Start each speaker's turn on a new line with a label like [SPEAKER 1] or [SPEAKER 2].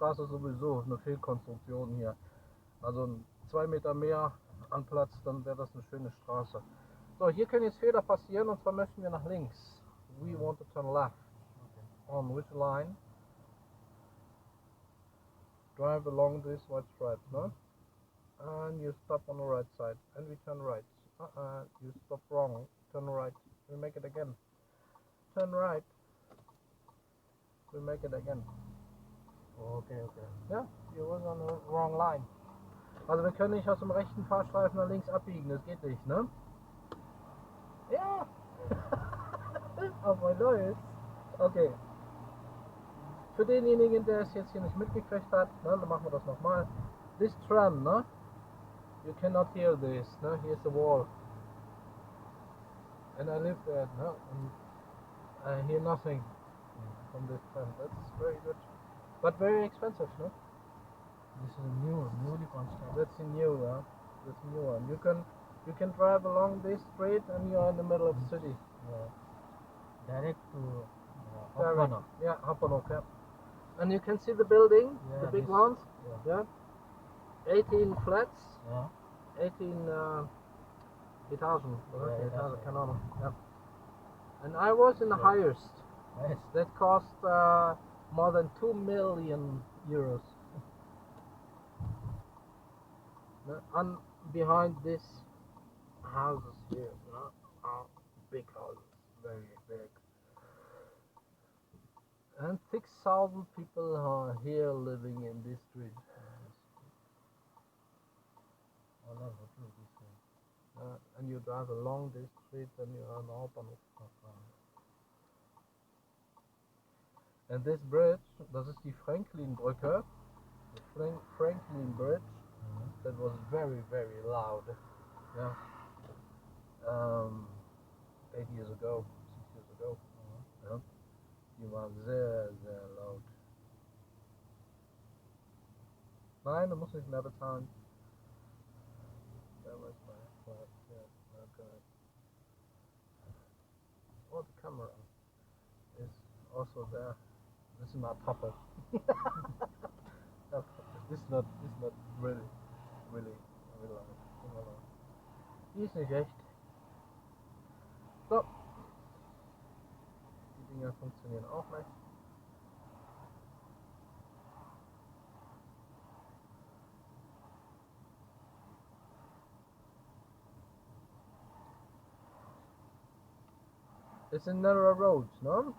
[SPEAKER 1] Straße sowieso eine Fehlkonstruktion hier. Also 2 Meter mehr an Platz, dann wäre das eine schöne Straße. So, hier können jetzt Fehler passieren, und zwar möchten wir nach links. We want to turn left. Okay. On which line? Drive along this white stripe, no? And you stop on the right side, and we turn right. You stop wrong, turn right. We make it again. Turn right. We make it again.
[SPEAKER 2] Okay, okay.
[SPEAKER 1] Ja, you was on the wrong line. Also wir können nicht aus dem rechten Fahrstreifen nach links abbiegen, das geht nicht, ne? Ja! Auf mein Neues. Okay. Für denjenigen, der es jetzt hier nicht mitgekriegt hat, ne, dann machen wir das nochmal. This tram, ne? You cannot hear this, ne? Here's the wall. And I live there, no? And I hear nothing from this tram. That's very good. But very expensive, no?
[SPEAKER 2] This is newly constructed.
[SPEAKER 1] That's a new, that's a new one. You can drive along this street and you are in the middle of the city.
[SPEAKER 2] Direct to
[SPEAKER 1] Direct.
[SPEAKER 2] Hapanok.
[SPEAKER 1] Yeah, Hapanok, yeah. And you can see the building,
[SPEAKER 2] Yeah,
[SPEAKER 1] the big
[SPEAKER 2] this-
[SPEAKER 1] ones.
[SPEAKER 2] Yeah.
[SPEAKER 1] Yeah. 18 flats.
[SPEAKER 2] Yeah.
[SPEAKER 1] 18 Etagen.
[SPEAKER 2] Yeah,
[SPEAKER 1] Etagen,
[SPEAKER 2] yeah.
[SPEAKER 1] keine Ahnung. Yeah. And I was in the highest.
[SPEAKER 2] Nice.
[SPEAKER 1] That cost more than 2 million euros. And behind this houses here, are big houses, very big. And 6,000 people are here living in this street.
[SPEAKER 2] All are hotel this way.
[SPEAKER 1] And you drive along this street and you are in Hapanok. And this bridge, das ist die Franklin-Brücke, the Franklin Bridge, that was very, very loud. Yeah. 8 years ago, 6 years ago. Yeah. Die war sehr, sehr laut. Nein, du musst nicht mehr bezahlen. That was my yeah, okay. Oh, the camera is also there. This is my puppet. This is not really loud. Die ist nicht echt. So. Die Dinger funktionieren auch nicht. It's a narrow road, no?